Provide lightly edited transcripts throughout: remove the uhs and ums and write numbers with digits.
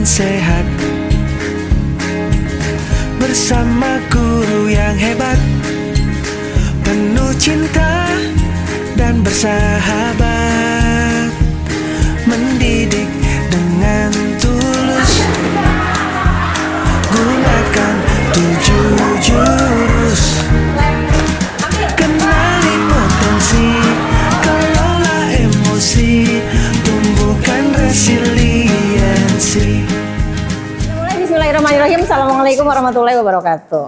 dan sehat. Bersama guru yang hebat, penuh cinta dan bersahabat, mendidik dengan tulus. Gunakan 7 jurus, kenali potensi, kelola emosi, tumbuhkan resiliensi. Bismillahirrahmanirrahim. Assalamualaikum warahmatullahi wabarakatuh.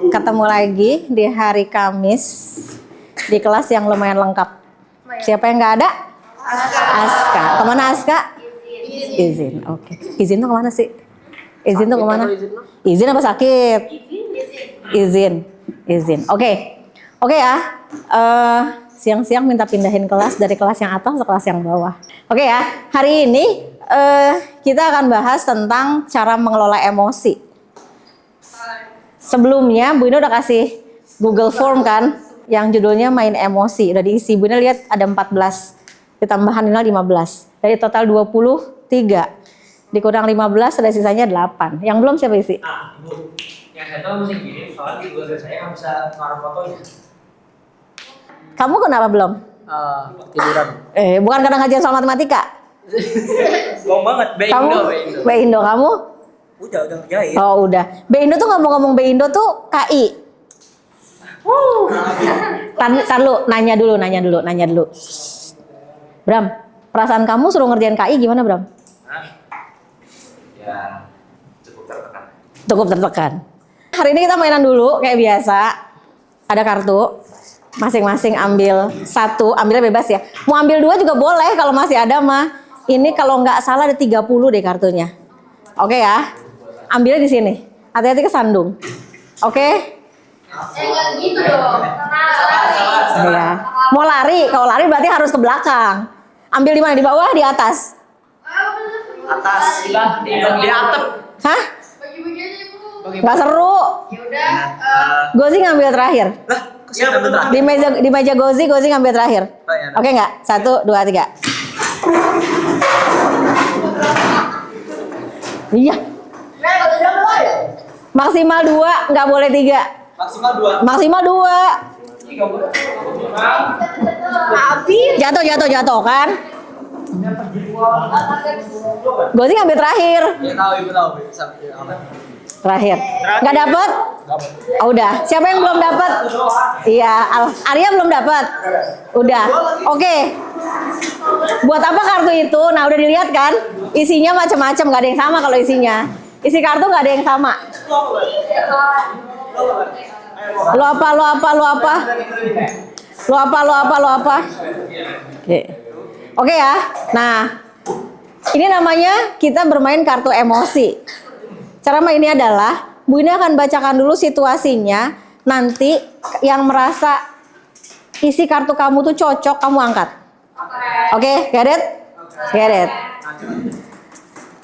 Ketemu lagi di hari Kamis di kelas yang lumayan lengkap. Siapa yang nggak ada? Aska. Kemana Aska? Izin. Oke. Izin tuh kemana sih? Izin tuh kemana? Izin apa sakit? Izin. Oke ya. Siang-siang minta pindahin kelas dari kelas yang atas ke kelas yang bawah. Oke ya. Hari ini kita akan bahas tentang cara mengelola emosi. Sebelumnya Bu Ina udah kasih Google Form kan, yang judulnya main emosi. Udah diisi. Bu Ina lihat ada 14, ditambahan Nina 15. Dari total 23, dikurang 15, ada sisanya 8. Yang belum siapa isi? Bu, yang saya tahu mesti gini, soalnya di Google saya nggak bisa naruh fotonya. Kamu kenapa belum? Tiduran. Bukan karena ngajian soal matematika? Bohong banget, Kamu? Indo, kamu? Udah ngerjain. Oh udah. Indo tuh ngomong-ngomong Indo tuh KI. Tar lu, nanya dulu. Bram, perasaan kamu suruh ngerjain KI gimana Bram? Ya, Cukup tertekan. Hari ini kita mainan dulu kayak biasa. Ada kartu. Masing-masing ambil 1, ambilnya bebas ya. Mau ambil 2 juga boleh kalau masih ada mah. Ini kalau nggak salah ada 30 deh kartunya. Oke ya. Ambilnya di sini. Hati-hati kesandung. Oke? Enggak gitu dong. Ya. Mau lari, kalau lari berarti harus ke belakang. Ambil di mana? Di bawah, di atas? atas di atap. Hah? Bagi-bagi aja Ibu. Nggak seru. Ya udah. Gozi ngambil terakhir. Lah, ya betul. Di meja Gozi ngambil terakhir. Oh, iya. Oke nggak? 1, 2, 3. Iya. Maksimal 2, nggak boleh 3. Maksimal 2. Jatuh kan? Gozi ngambil terakhir. Ya tahu, Ibu tahu. Terakhir. Nggak dapet? Oh, udah. Siapa yang belum dapet? Iya, Arya belum dapet. Udah. Oke. Buat apa kartu itu? Nah, udah dilihat kan? Isinya macam-macam, nggak ada yang sama kalau isinya. Isi kartu nggak ada yang sama. Lo apa? Oke ya. Nah, ini namanya kita bermain kartu emosi. Cara mainnya adalah Bu Ina akan bacakan dulu situasinya. Nanti yang merasa isi kartu kamu tuh cocok, kamu angkat. Oke, get it?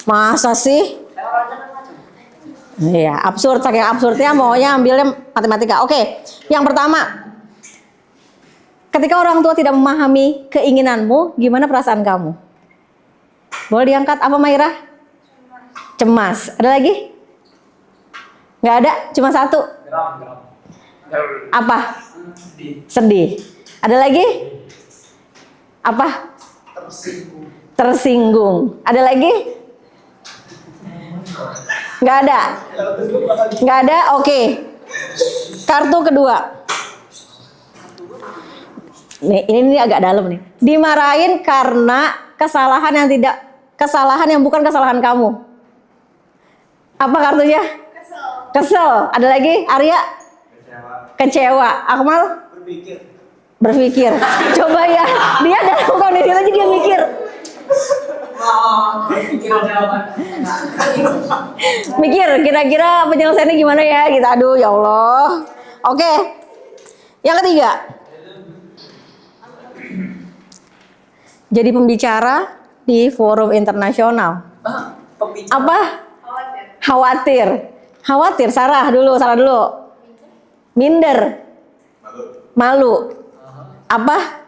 Masa sih? Iya, absurd, saking absurdnya maunya ambilnya matematika. Oke, yang pertama. Ketika orang tua tidak memahami keinginanmu, gimana perasaan kamu? Boleh diangkat apa Maira? Cemas. Ada lagi? Nggak ada, cuma 1. Apa? Sedih. Ada lagi? Apa? Tersinggung. Ada lagi? Nggak ada. Oke. Kartu kedua. Nih, ini agak dalam nih. Dimarahin karena kesalahan yang bukan kesalahan kamu. Apa kartunya? Kesel. Ada lagi? Arya? Kecewa. Akmal? Berpikir. Coba ya. Dia dalam kondisi itu aja dia mikir. Mikir kira-kira penyelesaiannya gimana ya gitu. Aduh ya Allah. Oke. Yang ketiga. Jadi pembicara di forum internasional. Apa? Khawatir. Sarah dulu. Minder. Malu. Apa?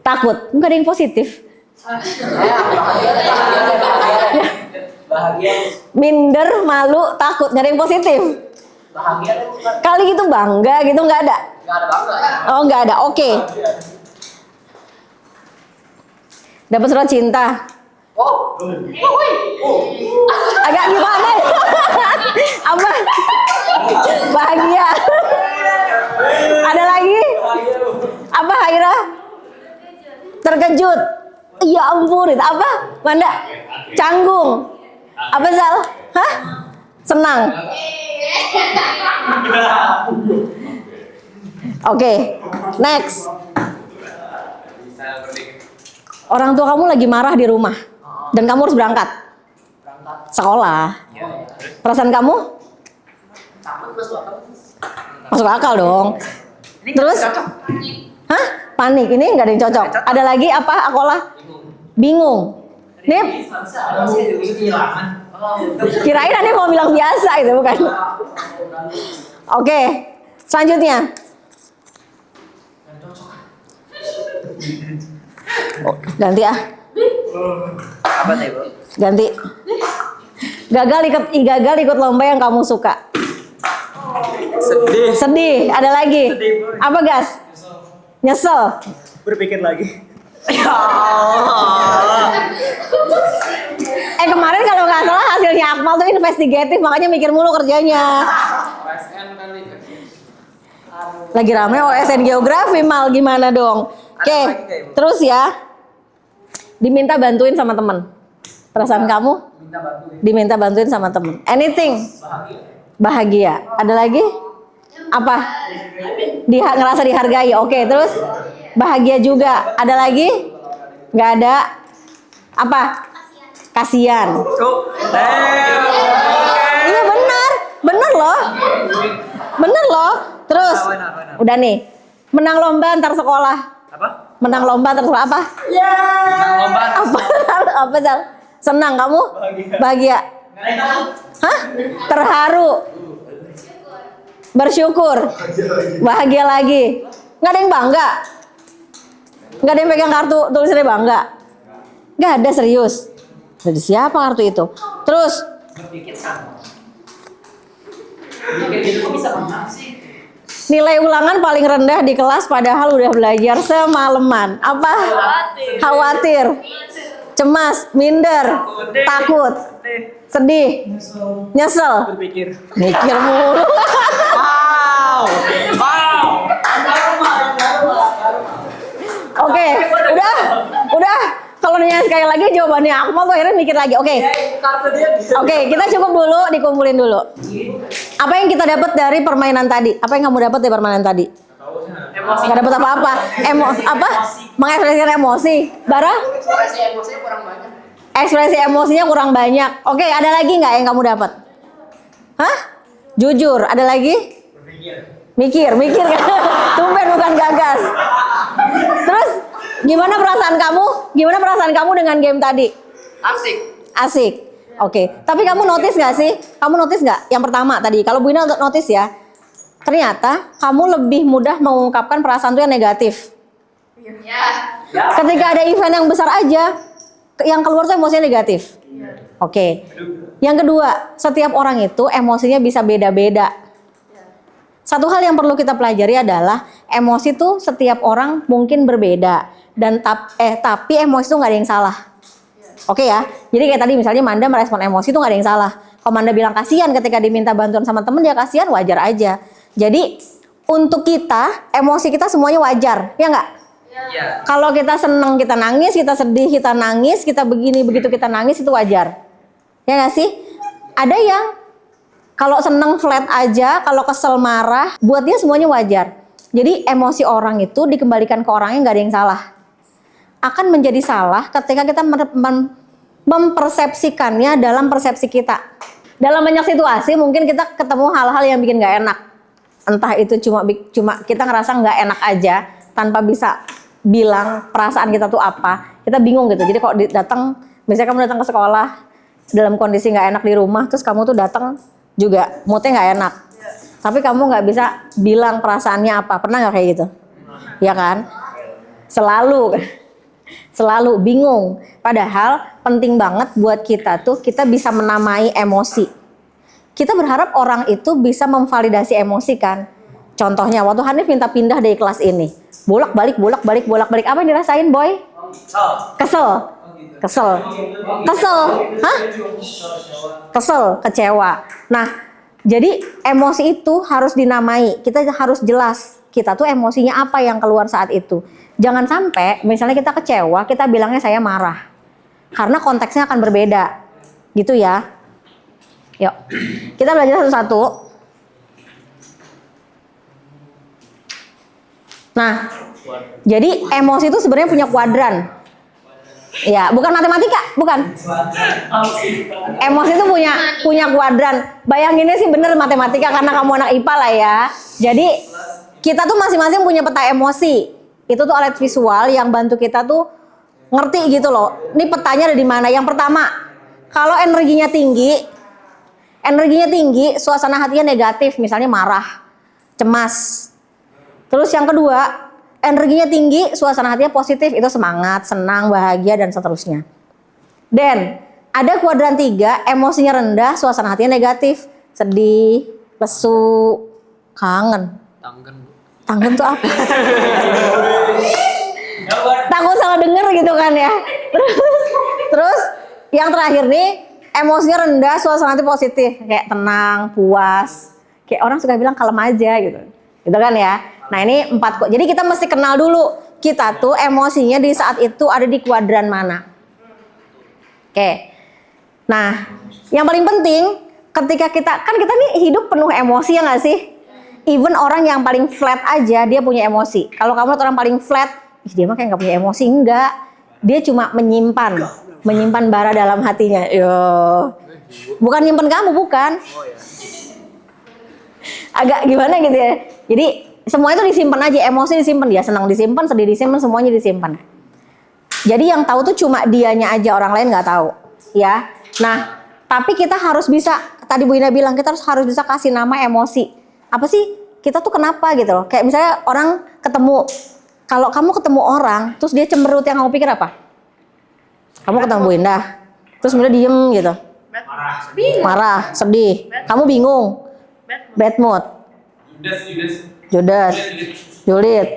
Takut. Enggak ada yang positif. Bahagia. Minder, malu, takut, nggak ada yang positif. Bahagia tuh bukan. Kali gitu bangga gitu nggak ada. Nggak ada bangga. Oh nggak ada, oke. Dapat surat cinta. Oh. Agak gimana ya? Apa? Bahagia. Ada lagi? Apa Haira? Terkejut. Ya ampun, itu apa? Manda? Canggung. Apa Zal? Hah? Senang. Oke, next. Orang tua kamu lagi marah di rumah dan kamu harus berangkat sekolah. Perasaan kamu? Takut mas bakal. Masuk akal dong. Terus? Hah? Panik. Ini nggak ada yang cocok. Ada lagi apa? Akola? Bingung. Nih, Ada sih kehilangan. kirain Anda mau bilang biasa itu bukan? Oke, selanjutnya. Oh, ganti ya. Apa nih bu? Ganti. Gagal ikut lomba yang kamu suka. Sedih. Sedih. Ada lagi. Sedih, Bu. Apa gas? Nyesel. Berpikir lagi. Kemarin kalau nggak salah hasilnya Akmal tuh investigatif, makanya mikir mulu kerjanya. Lagi rame OSN geografi mal, gimana dong? Oke, terus ya. Diminta bantuin sama temen. Perasaan kamu? Minta bantuin. Diminta bantuin sama temen. Anything. Bahagia. Ada lagi? Apa? Ngerasa dihargai. Oke, terus bahagia juga. Ada lagi? Nggak ada. Apa? Kasian. Iya benar, benar loh, benar loh. Terus, udah nih, menang lomba antar sekolah. Apa? Menang lomba antar sekolah apa? Menang lomba. Apa? Apa Sal? Senang kamu? Bahagia. Hah? Terharu. Bersyukur. Bahagia lagi. Nggak ada yang bangga. Nggak ada yang pegang kartu tulisannya bangga. Nggak ada, serius. Jadi siapa kartu itu? Terus Berpikir sama. Berpikir gitu kok bisa menang sih? nilai ulangan paling rendah di kelas padahal udah belajar semalaman. Apa? Khawatir. Cemas, minder, takut, sedih, nyesel, Berpikir. mikir mulu. Wow. Wow. Oke, udah. Kalau nanya sekali lagi jawabannya Akmal tuh akhirnya mikir lagi. Oke, Kartu dia bisa. oke, kita cukup dulu, dikumpulin dulu. Apa yang kita dapat dari permainan tadi? Apa yang kamu dapat dari permainan tadi? Emosi. Nggak dapat apa-apa. Apa? Mengekspresikan emosi. Bara? Ekspresi emosinya kurang banyak. Ekspresi emosinya kurang banyak. Oke, ada lagi nggak yang kamu dapat? Hah? Jujur. Ada lagi? Berpikir. Mikir kan? Tumben bukan gagas. Terus gimana perasaan kamu? Gimana perasaan kamu dengan game tadi? Asik. Asik. Oke. Tapi kamu notice nggak sih? Kamu notice nggak? Yang pertama tadi. Kalau Bu Ina notice ya. Ternyata kamu lebih mudah mengungkapkan perasaan tuh yang negatif. Ketika ada event yang besar aja, yang keluar tuh emosinya negatif. Oke. Yang kedua, setiap orang itu emosinya bisa beda-beda. Satu hal yang perlu kita pelajari adalah emosi tuh setiap orang mungkin berbeda dan tapi emosi tuh nggak ada yang salah. Oke ya. Jadi kayak tadi misalnya Manda merespon emosi tuh nggak ada yang salah. Kalau Manda bilang kasihan ketika diminta bantuan sama temen dia kasihan, wajar aja. Jadi untuk kita emosi kita semuanya wajar, ya nggak? Iya. Kalau kita seneng kita nangis, kita sedih kita nangis, kita begini begitu kita nangis itu wajar. Ya nggak sih? Ada yang kalau seneng flat aja, kalau kesel marah, buat dia semuanya wajar. Jadi emosi orang itu dikembalikan ke orangnya nggak ada yang salah. Akan menjadi salah ketika kita mempersepsikannya dalam persepsi kita. Dalam banyak situasi mungkin kita ketemu hal-hal yang bikin nggak enak. Entah itu cuma kita ngerasa nggak enak aja tanpa bisa bilang perasaan kita tuh apa. Kita bingung gitu. Jadi kalau misalnya kamu datang ke sekolah dalam kondisi nggak enak di rumah, terus kamu tuh datang juga moodnya nggak enak, tapi kamu nggak bisa bilang perasaannya apa. Pernah nggak kayak gitu? Ya kan? Selalu. Selalu bingung. Padahal penting banget buat kita tuh kita bisa menamai emosi. Kita berharap orang itu bisa memvalidasi emosi kan. Contohnya waktu Hanif minta pindah dari kelas ini. Bolak-balik, bolak-balik, bolak-balik. Apa yang dirasain, Boy? Kesel. Kesel. Kesel. Hah? Kesel, kecewa. Nah, jadi emosi itu harus dinamai. Kita harus jelas kita tuh emosinya apa yang keluar saat itu. Jangan sampai misalnya kita kecewa, kita bilangnya saya marah. Karena konteksnya akan berbeda. Gitu ya. Yuk. Kita belajar satu-satu. Nah, jadi emosi itu sebenarnya punya kuadran. Ya, bukan matematika, bukan. Emosi itu punya kuadran. Bayanginnya sih bener matematika karena kamu anak IPA lah ya. Jadi kita tuh masing-masing punya peta emosi. Itu tuh alat visual yang bantu kita tuh ngerti gitu loh. Ini petanya ada di mana? Yang pertama, kalau energinya tinggi, suasana hatinya negatif, misalnya marah, cemas. Terus yang kedua, energinya tinggi, suasana hatinya positif, itu semangat, senang, bahagia, dan seterusnya. Dan ada kuadran 3, emosinya rendah, suasana hatinya negatif, sedih, lesu, kangen. Tanggen tuh apa? Takut salah denger gitu kan ya. Terus yang terakhir nih, emosinya rendah, suasana hati positif, kayak tenang, puas. Kayak orang suka bilang kalem aja gitu. Gitu kan ya. Nah ini 4 jadi kita mesti kenal dulu kita tuh emosinya di saat itu ada di kuadran mana. Oke. Nah yang paling penting ketika kita nih hidup penuh emosi ya nggak sih? Even orang yang paling flat aja dia punya emosi. Kalau kamu lihat orang paling flat, dia mah kayak nggak punya emosi, enggak. Dia cuma menyimpan bara dalam hatinya. Yo. Bukan nyimpen kamu, bukan. Agak gimana gitu ya. Jadi semua itu disimpan aja, emosi disimpan, dia senang disimpan, sedih disimpan, semuanya disimpan. Jadi yang tahu tuh cuma dianya aja, orang lain nggak tahu, ya. Nah, tapi kita harus bisa, tadi Bu Ina bilang kita harus bisa kasih nama emosi. Apa sih? Kita tuh kenapa gitu loh? Kayak misalnya orang ketemu, kalau kamu ketemu orang, terus dia cemberut, yang kamu pikir apa? Kamu ketemu Bu Indah, terus kemudian diem gitu, marah, sedih, kamu bingung, bad mood. Judas, Julid.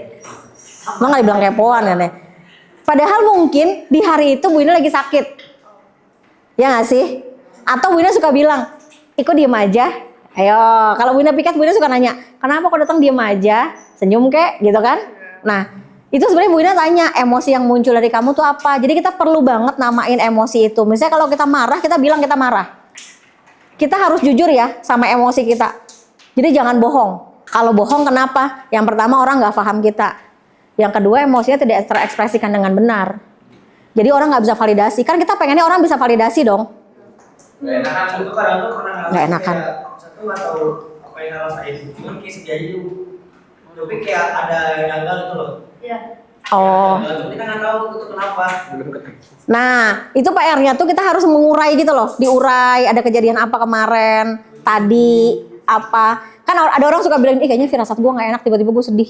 Emang gak dibilang kepoan kan ya? Padahal mungkin di hari itu Bu Ina lagi sakit. Ya gak sih? Atau Bu Ina suka bilang, Iko diem aja. Ayo, kalau Bu Ina piket, Bu Ina suka nanya, kenapa kok datang diem aja? Senyum kek, gitu kan? Nah, itu sebenarnya Bu Ina tanya, emosi yang muncul dari kamu tuh apa? Jadi kita perlu banget namain emosi itu. Misalnya kalau kita marah, kita bilang kita marah. Kita harus jujur ya sama emosi kita. Jadi jangan bohong. Kalau bohong kenapa? Yang pertama orang nggak paham kita. Yang kedua emosinya tidak terekspresikan dengan benar. Jadi orang nggak bisa validasi. Kan kita pengennya orang bisa validasi dong. Gak enakan itu kadang tuh pernah ngalamin. Gak enakan. Satu nggak tahu apa yang ngerasain. Cuman kayak sedih aja dulu. Tapi kayak ada yang gagal gitu loh. Iya. Oh. Tapi kita nggak tahu itu kenapa. Nah, itu PR-nya tuh kita harus mengurai gitu loh. Diurai, ada kejadian apa kemarin, tadi, apa. Kan ada orang suka bilang, kayaknya firasat gue gak enak, tiba-tiba gue sedih.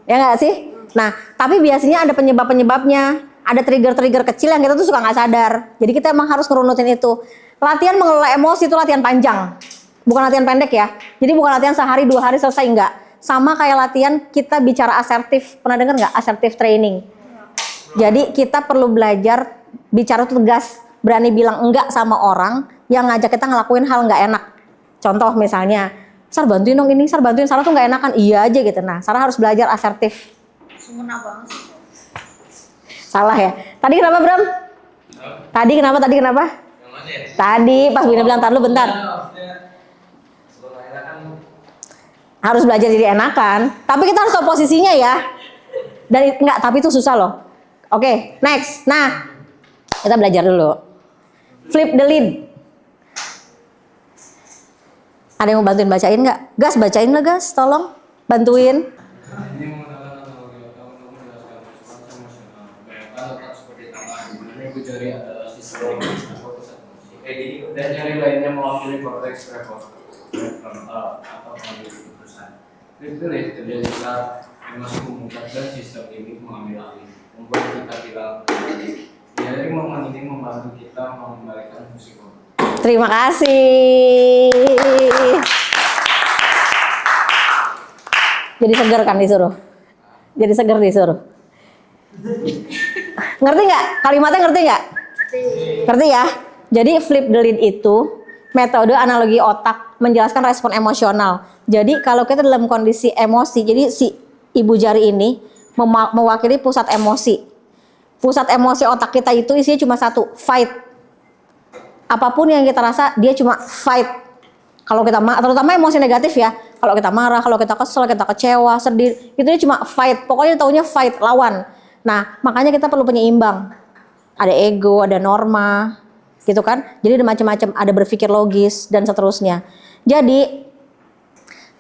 Ya gak sih? Nah, tapi biasanya ada penyebab-penyebabnya. Ada trigger-trigger kecil yang kita tuh suka gak sadar. Jadi kita emang harus ngerunutin itu. Latihan mengelola emosi itu latihan panjang. Bukan latihan pendek ya. Jadi bukan latihan sehari, 2 hari selesai, enggak. Sama kayak latihan kita bicara asertif. Pernah dengar gak? Assertive training. Jadi kita perlu belajar bicara tegas. Berani bilang enggak sama orang yang ngajak kita ngelakuin hal gak enak. Contoh misalnya, Sar bantuin dong ini, Sar bantuin, Sarah tuh gak enakan, iya aja gitu. Nah, Sarah harus belajar asertif. Sempurna banget sih. Salah ya? Tadi kenapa Bram? Tadi kenapa? Yang mana ya? Tadi pas Bu Ina bilang, tar lu bentar. Harus belajar jadi enakan. Tapi kita harus tahu posisinya ya. Dan enggak, tapi itu susah loh. Oke, next. Nah, kita belajar dulu. Flip the lid. Ada yang mau bantuin bacain nggak? Gas, bacain lah Gas, tolong bantuin. Ini menggunakan analogi untuk menjelaskan respons emosional. Bayangkan letak seperti tangan, di mana ibu jari adalah sistem korteks emosi. Dan jari lainnya mewakili korteks prefrontal atau pengambil keputusan. Flip the lid terjadi saat emosi memuncak dan sistem ini mengambil alih. membuat kita bilang diary ini membantu kita mengembalikan fungsi otak. Terima kasih. Jadi seger kan disuruh? Jadi seger disuruh? Ngerti nggak? Kalimatnya ngerti nggak? Ngerti ya? Jadi flip the lid itu metode analogi otak menjelaskan respon emosional. Jadi kalau kita dalam kondisi emosi, jadi si ibu jari ini mewakili pusat emosi. Pusat emosi otak kita itu isinya cuma satu, fight. Apapun yang kita rasa, dia cuma fight. Kalau kita terutama emosi negatif ya. Kalau kita marah, kalau kita kesel, kita kecewa, sedih, itu dia cuma fight. Pokoknya taunya fight, lawan. Nah, makanya kita perlu penyeimbang. Ada ego, ada norma, gitu kan? Jadi ada macam-macam, ada berpikir logis dan seterusnya. Jadi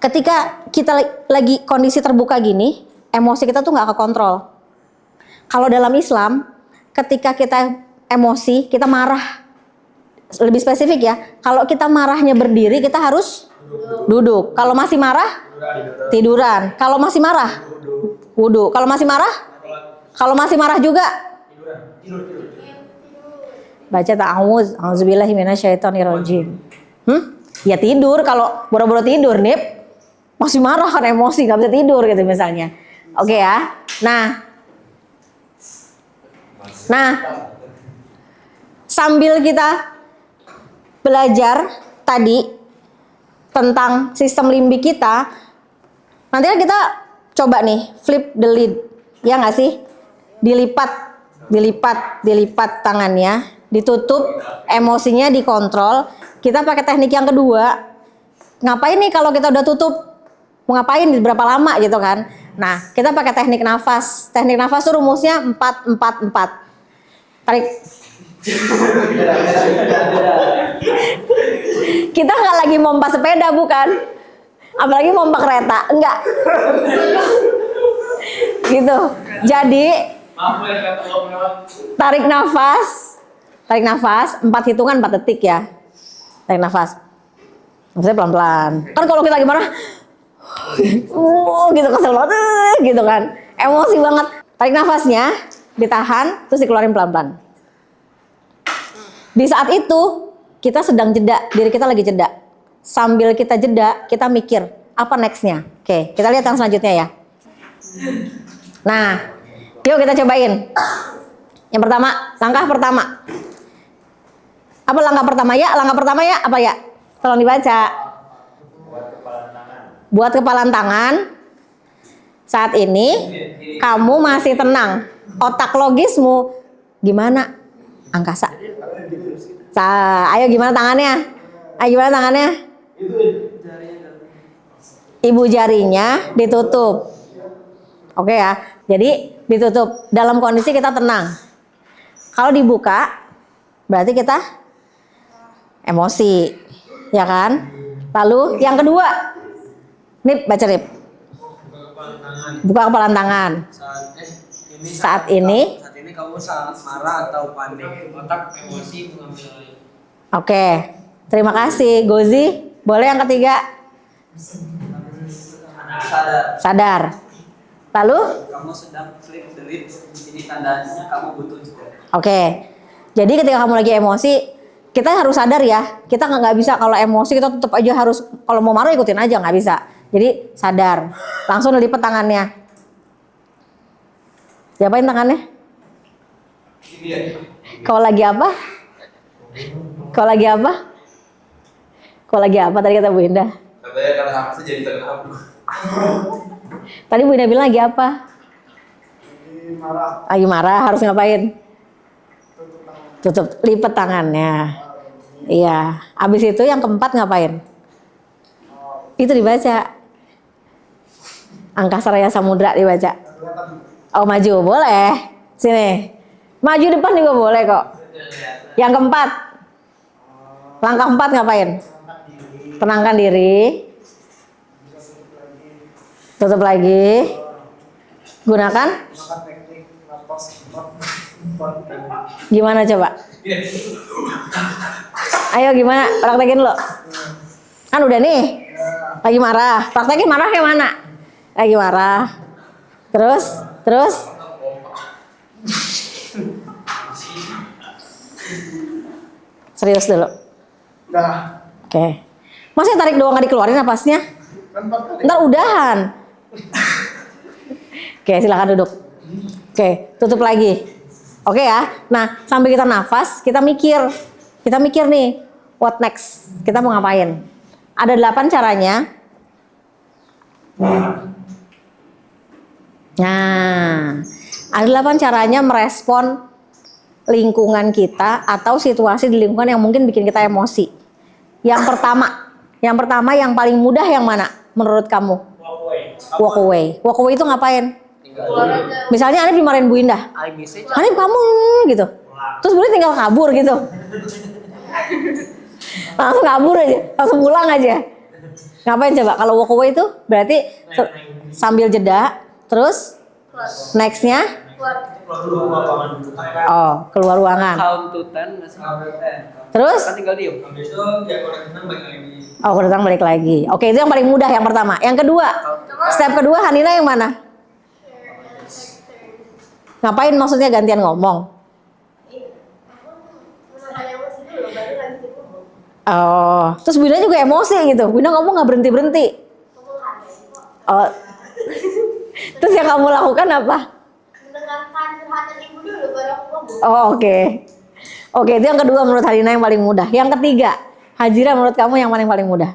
ketika kita lagi kondisi terbuka gini, emosi kita tuh nggak kekontrol. Kalau dalam Islam, ketika kita emosi, kita marah. Lebih spesifik ya, kalau kita marahnya berdiri, kita harus duduk. Kalau masih marah, tiduran. Kalau masih marah, wudhu. Kalau masih marah, juga baca ta'awuz, auzubillahi minasyaitonirrajim. Ya tidur, kalau boro-boro tidur, Nip. Masih marah kan emosi, nggak bisa tidur gitu misalnya. Oke ya. Nah, sambil kita belajar tadi tentang sistem limbik kita, nanti kita coba nih flip the lid, ya nggak sih? Dilipat tangannya, ditutup, emosinya dikontrol. Kita pakai teknik yang kedua. Ngapain nih kalau kita udah tutup? Mau ngapain? Berapa lama gitu kan? Nah, kita pakai teknik nafas. Teknik nafas tuh rumusnya 4-4-4. Tarik. Kita nggak lagi mompa sepeda bukan? Apalagi mompa kereta, enggak. Gitu. Jadi tarik nafas, 4 hitungan 4 detik ya. Tarik nafas. Maksudnya pelan-pelan. Kan kalau kita gimana? Gitu kesel banget, gitu kan. Emosi banget. Tarik nafasnya, ditahan, terus dikeluarin pelan-pelan. Di saat itu kita sedang jeda, diri kita lagi jeda. Sambil kita jeda, kita mikir apa nextnya. Oke, kita lihat yang selanjutnya ya. Nah, yuk kita cobain. Yang pertama, langkah pertama. Apa langkah pertama ya? Langkah pertama ya apa ya? Tolong dibaca. Buat kepalan tangan. Saat ini kamu masih tenang. Otak logismu gimana? Angkasa. Ayo gimana tangannya? Ibu jarinya ditutup. Oke ya. Jadi ditutup dalam kondisi kita tenang. Kalau dibuka berarti kita emosi. Ya kan? Lalu yang kedua. Nip, baca Nip. Buka kepalan tangan. Saat ini kamu sangat marah atau panik, otak emosi mengambil alih. Oke, terima kasih Gozi. Boleh yang ketiga? Sadar. Lalu? Kamu sedang flip the lid, ini tandanya kamu butuh juga. Oke, jadi ketika kamu lagi emosi, kita harus sadar ya. Kita nggak bisa kalau emosi kita tetap aja harus, kalau mau marah ikutin aja, nggak bisa. Jadi sadar, langsung lipat tangannya. Diapain tangannya? Kau lagi apa? Tadi kata Bu Indah. Katanya kata Hamzah jadi terharu. Tadi Bu Indah bilang lagi apa? Lagi marah, harus ngapain? Tutup, lipat tangannya. Iya. Abis itu yang keempat ngapain? Itu dibaca. Angkasa Raya Samudra dibaca. Oh maju, boleh. Sini. Maju depan juga boleh kok. Yang keempat. Langkah 4 ngapain? Tenangkan diri. Tutup lagi. Gunakan. Gimana coba? Ayo gimana? Praktekin lo. Kan udah nih. Lagi marah. Praktekin marah yang mana? Lagi marah. Terus. Serius dulu. Nah, Oke. Masih tarik doang nggak dikeluarin napasnya? kan 4 kali. Ntar udahan. Oke, silakan duduk. Oke, tutup lagi. Oke ya. Nah, sambil kita nafas, kita mikir. Kita mikir nih, what next? Kita mau ngapain? Ada 8 caranya. Nah, ada 8 caranya merespon lingkungan kita atau situasi di lingkungan yang mungkin bikin kita emosi. Yang pertama yang paling mudah yang mana menurut kamu? Walk away. Walk away itu ngapain? Misalnya Hanif dimarahin Bu Indah. Hanif kamu gitu. Terus boleh tinggal kabur gitu. Langsung kabur aja, langsung pulang aja. Ngapain coba? Kalau walk away itu berarti sambil jeda, terus nextnya keluar ruangan. Count to 10 masih. Terus? Kan tinggal diem. Habis itu ya kalau datang balik lagi. Kalau datang balik lagi. Oke, itu yang paling mudah yang pertama. Yang kedua, step kedua Hanina yang mana? Ngapain maksudnya gantian ngomong? Oh, terus Bina juga emosi gitu. Bina ngomong nggak berhenti. Oh, terus yang kamu lakukan apa? Mendengarkan curhatan ibu dulu baru aku ngomong. Oh, oke. Oke, itu yang kedua menurut Hanina yang paling mudah. Yang ketiga, Hajira menurut kamu yang paling mudah?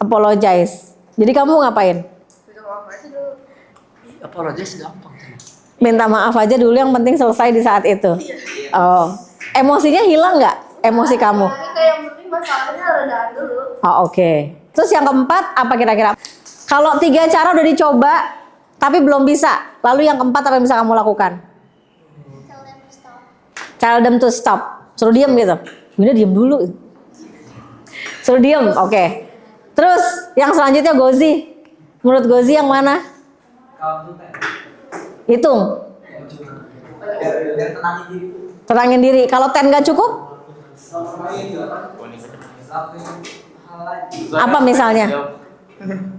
Apologize. Jadi kamu ngapain? Apologize gampang. Minta maaf aja dulu, yang penting selesai di saat itu. Oh, emosinya hilang nggak? Emosi kamu? Tapi kayak yang penting masalahnya redahan dulu. Oh, oke. Terus yang keempat apa kira-kira? Kalau 3 cara udah dicoba tapi belum bisa, lalu yang keempat apa yang bisa kamu lakukan? Tell them to stop. Suruh diem gitu. Bina diem dulu. Suruh diem, oke. Terus yang selanjutnya Gozi. Menurut Gozi yang mana? Hitung. Tenangin diri. Kalau 10 gak cukup? Apa misalnya?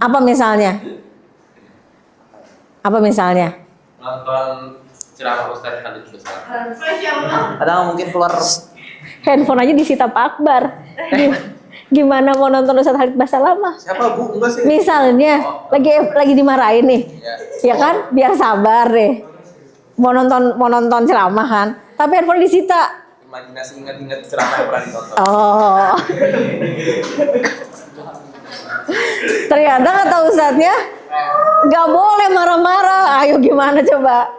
Apa misalnya? Apa misalnya? Nonton ceramah Ustadz Khalid Besar. Atau mungkin keluar Handphone aja disita Pak Akbar. Gimana mau nonton Ustadz Khalid Basar lama? Siapa Bu? Enggak sih. Misalnya lagi dimarahin nih. Ya kan? Biar sabar deh. Mau nonton ceramah kan, tapi handphone disita. Imajinasi ingat-ingat ceramah yang pernah ditonton. Oh. Ternyata kata ustadznya nggak boleh marah-marah. Ayo gimana coba?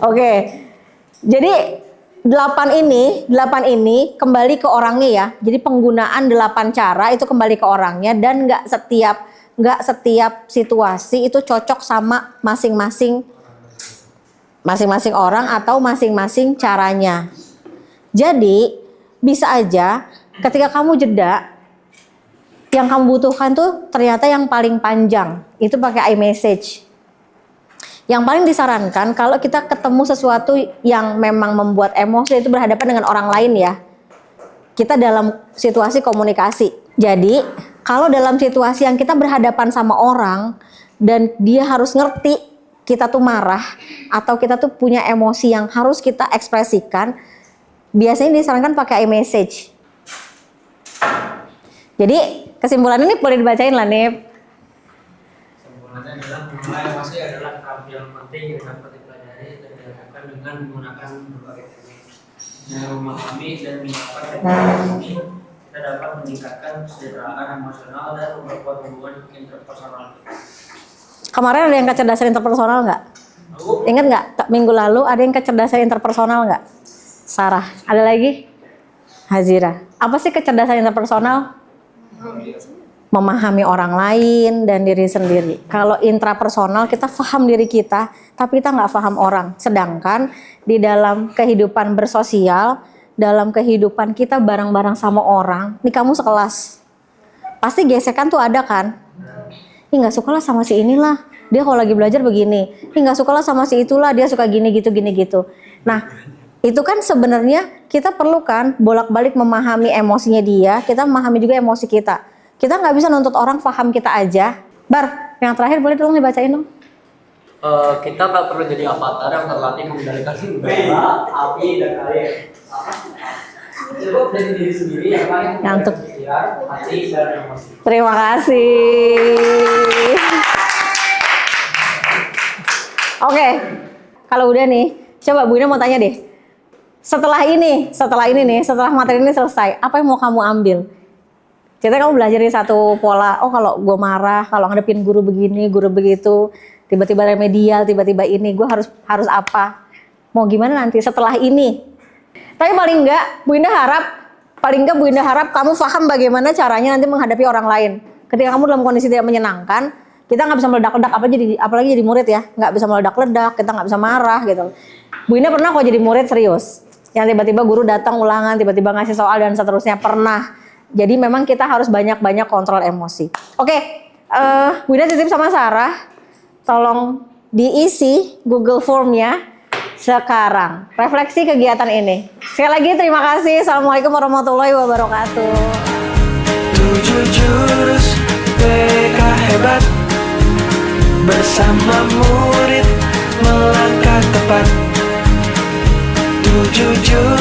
Oke. Jadi 8 ini kembali ke orangnya ya. Jadi penggunaan 8 cara itu kembali ke orangnya, dan nggak setiap situasi itu cocok sama masing-masing orang atau masing-masing caranya. Jadi bisa aja ketika kamu jeda, yang kamu butuhkan tuh ternyata yang paling panjang itu pakai iMessage. Yang paling disarankan kalau kita ketemu sesuatu yang memang membuat emosi, itu berhadapan dengan orang lain ya. Kita dalam situasi komunikasi. Jadi kalau dalam situasi yang kita berhadapan sama orang dan dia harus ngerti kita tuh marah atau kita tuh punya emosi yang harus kita ekspresikan, biasanya disarankan pakai iMessage. Jadi kesimpulan ini boleh dibacain lah, Nip. Kesimpulannya adalah memulai emosi adalah keterampilan penting yang dapat dipelajari dan dilakukan dengan menggunakan berbagai teknik. Dengan memahami dan menyikapi ini, kita dapat meningkatkan kesejahteraan emosional dan memperkuat hubungan interpersonal. Kemarin ada yang kecerdasan interpersonal nggak? Ingat nggak? Minggu lalu ada yang kecerdasan interpersonal nggak? Sarah. Ada lagi? Hazira. Apa sih kecerdasan interpersonal? Memahami orang lain dan diri sendiri. Kalau intrapersonal kita paham diri kita, tapi kita nggak paham orang. Sedangkan di dalam kehidupan bersosial, dalam kehidupan kita bareng-bareng sama orang, nih kamu sekelas, pasti gesekan tuh ada kan? Ih nggak suka lah sama si inilah, dia kalau lagi belajar begini. Ih nggak suka lah sama si itulah, dia suka gini gitu. Nah itu kan sebenarnya kita perlu kan bolak-balik memahami emosinya dia, kita memahami juga emosi kita. Kita nggak bisa nuntut orang paham kita aja. Bar, yang terakhir boleh tolong dibacain dong. Kita nggak perlu jadi avatar yang terlatih mengendalikan udara, api, dan air. Cukup dari diri sendiri yang paling Ngantuk. pikiran, hati, dan emosi. Terima kasih. Oke, kalau udah nih, coba Bu Ina mau tanya deh. Setelah materi ini selesai, apa yang mau kamu ambil? Kita kamu belajar di satu pola. Oh, kalau gue marah, kalau ngadepin guru begini, guru begitu, tiba-tiba remedial, tiba-tiba ini, gue harus apa? Mau gimana nanti setelah ini? Tapi paling enggak, Bu Indah harap kamu paham bagaimana caranya nanti menghadapi orang lain. Ketika kamu dalam kondisi tidak menyenangkan, kita nggak bisa meledak-ledak, apalagi jadi murid ya, nggak bisa meledak-ledak, kita nggak bisa marah gitu. Bu Indah pernah kok jadi murid serius, yang tiba-tiba guru datang ulangan, tiba-tiba ngasih soal dan seterusnya, pernah. Jadi memang kita harus banyak-banyak kontrol emosi. Oke, Bu Indah titip sama Sarah, tolong diisi Google Form-nya sekarang. Refleksi kegiatan ini. Sekali lagi terima kasih. Assalamualaikum warahmatullahi wabarakatuh. 7 jurus PK hebat, bersama murid melangkah tepat. 7 jurus